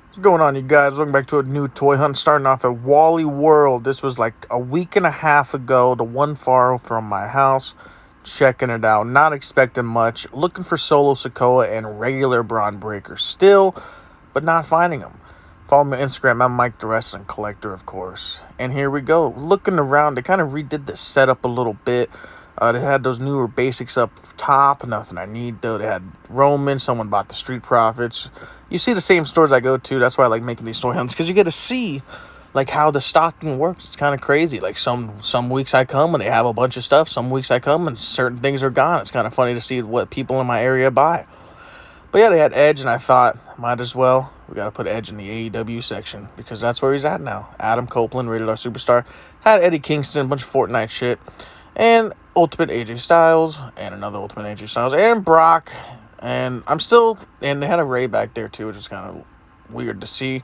What's going on, you guys? Welcome back to a new toy hunt. Starting off at Wally World. This was like a week and a half ago. The one far from my house. Checking it out. Not expecting much. Looking for Solo Sokoa and regular Braun Breaker still, but not finding them. Follow me on Instagram. I'm Mike the Wrestling Collector, of course. And here we go. Looking around. They kind of redid the setup a little bit. They had those newer basics up top. Nothing I need, though. They had Roman. Someone bought the Street Profits. You see the same stores I go to. That's why I like making these toy hunts, because you get to see like how the stocking works. It's kind of crazy. Like some weeks I come and they have a bunch of stuff. Some weeks I come and certain things are gone. It's kind of funny to see what people in my area buy. But yeah, they had Edge, and I thought, might as well. We got to put Edge in the AEW section, because that's where he's at now. Adam Copeland, Rated R Superstar. Had Eddie Kingston, a bunch of Fortnite shit. And Ultimate AJ Styles, and another Ultimate AJ Styles, and Brock. And they had a Ray back there too, which is kind of weird to see.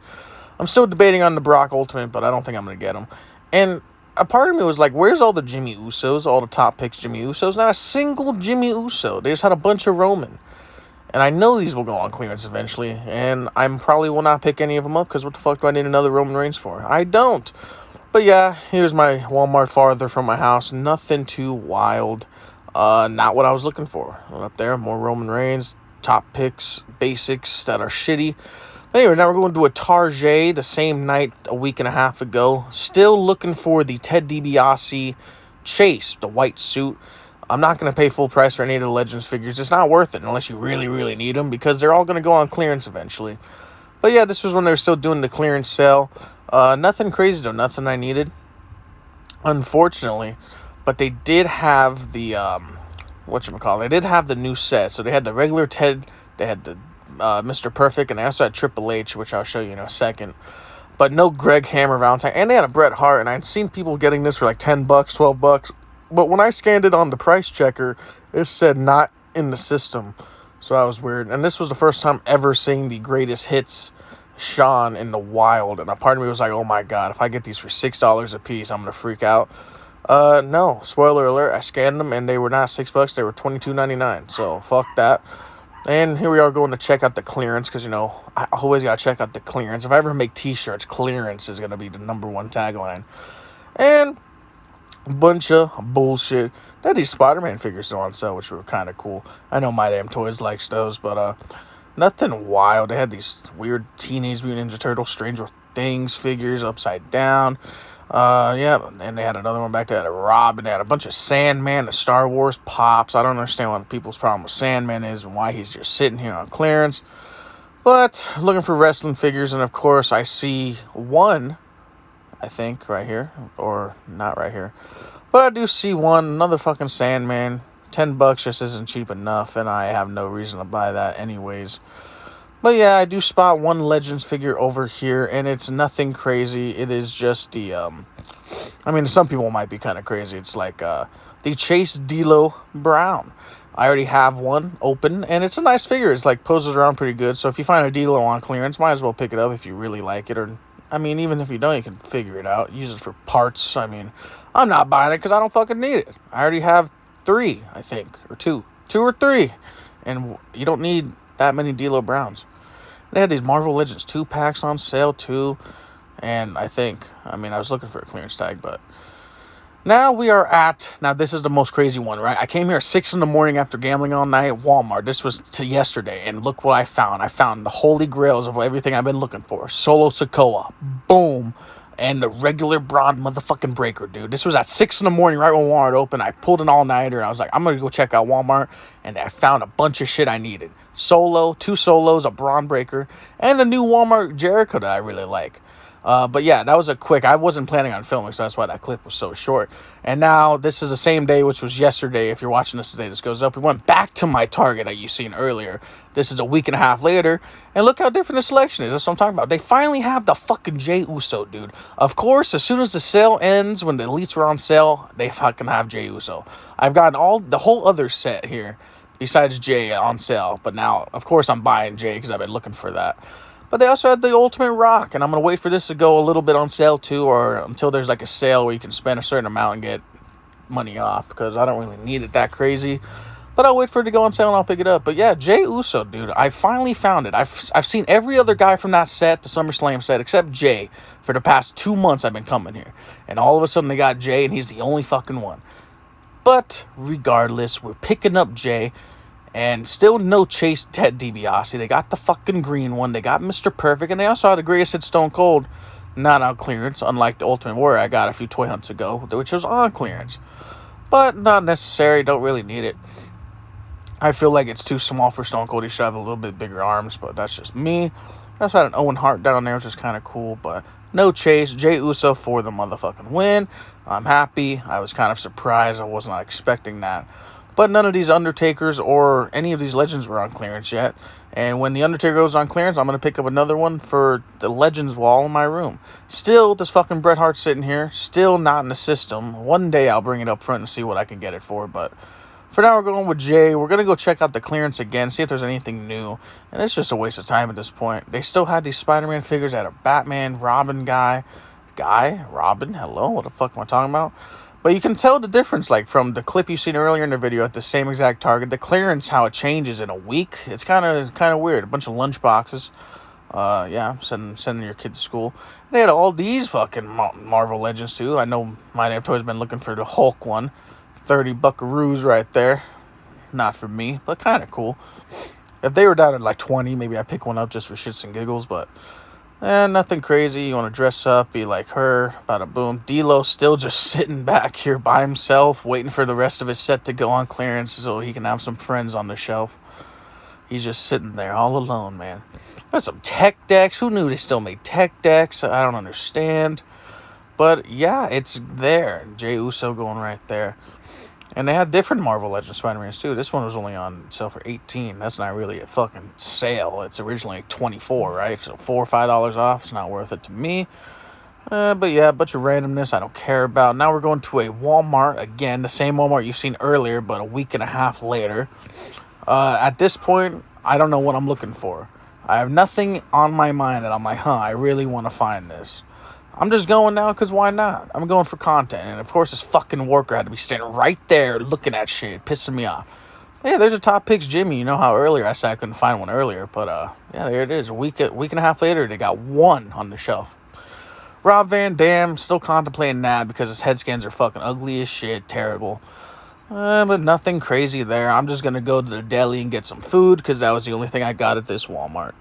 I'm still debating on the Brock Ultimate, but I don't think I'm going to get him. And a part of me was like, where's all the Jimmy Usos, all the top picks Jimmy Usos? Not a single Jimmy Uso. They just had a bunch of Roman. And I know these will go on clearance eventually, and I probably will not pick any of them up, because what the fuck do I need another Roman Reigns for? I don't. But yeah, here's my Walmart farther from my house. Nothing too wild. Not what I was looking for. Up there, more Roman Reigns, top picks, basics that are shitty. Anyway, now we're going to a Target the same night a week and a half ago. Still looking for the Ted DiBiase Chase, the white suit. I'm not going to pay full price for any of the Legends figures. It's not worth it unless you really, really need them, because they're all going to go on clearance eventually. But yeah, this was when they were still doing the clearance sale. Nothing crazy though, nothing I needed, unfortunately. But they did have the they did have the new set. So they had the regular Ted, they had the Mr. Perfect, and they also had Triple H, which I'll show you in a second. But no Greg Hammer Valentine, and they had a Bret Hart, and I'd seen people getting this for like $10, $12. But when I scanned it on the price checker, it said not in the system. So that was weird. And this was the first time ever seeing the greatest hits Shawn in the wild, and a part of me was like, oh my god, if I get these for $6 a piece, I'm gonna freak out. No, spoiler alert, I scanned them and they were not $6, they were $22.99, so fuck that. And here we are going to check out the clearance, because I always gotta check out the clearance. If I ever make t-shirts, clearance is gonna be the #1 tagline. And a bunch of bullshit. They had these Spider-Man figures still on sale, which were kind of cool. I know My Damn Toys likes those, but nothing wild. They had these weird Teenage Mutant Ninja Turtle Stranger Things figures upside down. Yeah, and they had another one back there, had a Robin. They had a bunch of Sandman, the Star Wars Pops. I don't understand what people's problem with Sandman is and why he's just sitting here on clearance. But looking for wrestling figures, and of course I see one, I think, right here. Or not right here. But I do see one, another fucking Sandman. $10 just isn't cheap enough, and I have no reason to buy that anyways. But yeah, I do spot one Legends figure over here, and it's nothing crazy. It is just the, some people might be kind of crazy. It's like the Chase D'Lo Brown. I already have one open, and it's a nice figure. It's like poses around pretty good. So if you find a D'Lo on clearance, might as well pick it up if you really like it. Or, even if you don't, you can figure it out. Use it for parts. I'm not buying it because I don't fucking need it. I already have 3, I think, or 2 or 3, and you don't need that many D'Lo Browns. They had these Marvel Legends 2-packs on sale too, and I was looking for a clearance tag, but now this is the most crazy one, right? I came here at 6 in the morning after gambling all night at Walmart. This was to yesterday, and look what I found. I found the holy grails of everything I've been looking for. Solo Sokoa, boom. And the regular Braun motherfucking Breaker, dude. This was at 6 in the morning, right when Walmart opened. I pulled an all-nighter. I was like, I'm going to go check out Walmart. And I found a bunch of shit I needed. 2 solos, a Braun Breaker, and a new Walmart Jericho that I really like. But yeah, that was a quick. I wasn't planning on filming, so that's why that clip was so short. And now this is the same day, which was yesterday. If you're watching this today, this goes up. We went back to my Target that you seen earlier. This is a week and a half later, and look how different the selection is. That's what I'm talking about. They finally have the fucking Jey Uso, dude. Of course, as soon as the sale ends, when the Elites were on sale, they fucking have Jey Uso. I've gotten the whole other set here, besides Jey, on sale. But now, of course, I'm buying Jey because I've been looking for that. But they also had the Ultimate Rock, and I'm going to wait for this to go a little bit on sale too, or until there's like a sale where you can spend a certain amount and get money off, because I don't really need it that crazy. But I'll wait for it to go on sale and I'll pick it up. But yeah, Jey Uso, dude, I finally found it. I've seen every other guy from that set, the SummerSlam set, except Jey. For the past 2 months I've been coming here. And all of a sudden they got Jey and he's the only fucking one. But regardless, we're picking up Jey. And still no Chase Ted DiBiase. They got the fucking green one. They got Mr. Perfect. And they also had the greatest hit Stone Cold. Not on clearance. Unlike the Ultimate Warrior I got a few toy hunts ago. Which was on clearance. But not necessary. Don't really need it. I feel like it's too small for Stone Cold. He should have a little bit bigger arms, but that's just me. I also had an Owen Hart down there, which is kind of cool, but no Chase. Jey Uso for the motherfucking win. I'm happy. I was kind of surprised. I was not expecting that. But none of these Undertakers or any of these Legends were on clearance yet. And when the Undertaker goes on clearance, I'm going to pick up another one for the Legends wall in my room. Still, this fucking Bret Hart sitting here. Still not in the system. One day I'll bring it up front and see what I can get it for, but for now, we're going with Jey. We're going to go check out the clearance again, see if there's anything new. And it's just a waste of time at this point. They still had these Spider-Man figures that are Batman, Robin Robin, hello, what the fuck am I talking about? But you can tell the difference, like, from the clip you seen earlier in the video at the same exact Target. The clearance, how it changes in a week. It's kind of weird. A bunch of lunch boxes. Yeah, sending your kid to school. They had all these fucking Marvel Legends, too. I know my damn toy's been looking for the Hulk one. 30 buckaroos right there. Not for me, but kind of cool. If they were down at like 20, maybe I'd pick one up just for shits and giggles, but nothing crazy. You want to dress up, be like her, bada boom. D'Lo still just sitting back here by himself, waiting for the rest of his set to go on clearance so he can have some friends on the shelf. He's just sitting there all alone, man. There's some tech decks. Who knew they still made tech decks? I don't understand. But yeah, it's there. Jey Uso going right there. And they had different Marvel Legends Spider-Mans too. This one was only on sale for $18. That's not really a fucking sale. It's originally $24, right? So $4 or $5 off. It's not worth it to me. But yeah, a bunch of randomness I don't care about. Now we're going to a Walmart. Again, the same Walmart you've seen earlier, but a week and a half later. At this point, I don't know what I'm looking for. I have nothing on my mind that I'm like, I really want to find this. I'm just going now because why not? I'm going for content. And of course, this fucking worker had to be standing right there looking at shit, pissing me off. Yeah, there's a Top Picks Jimmy. You know how earlier I said I couldn't find one earlier. But yeah, there it is. A week and a half later, they got one on the shelf. Rob Van Dam, still contemplating that because his head scans are fucking ugly as shit. Terrible. But nothing crazy there. I'm just going to go to the deli and get some food because that was the only thing I got at this Walmart.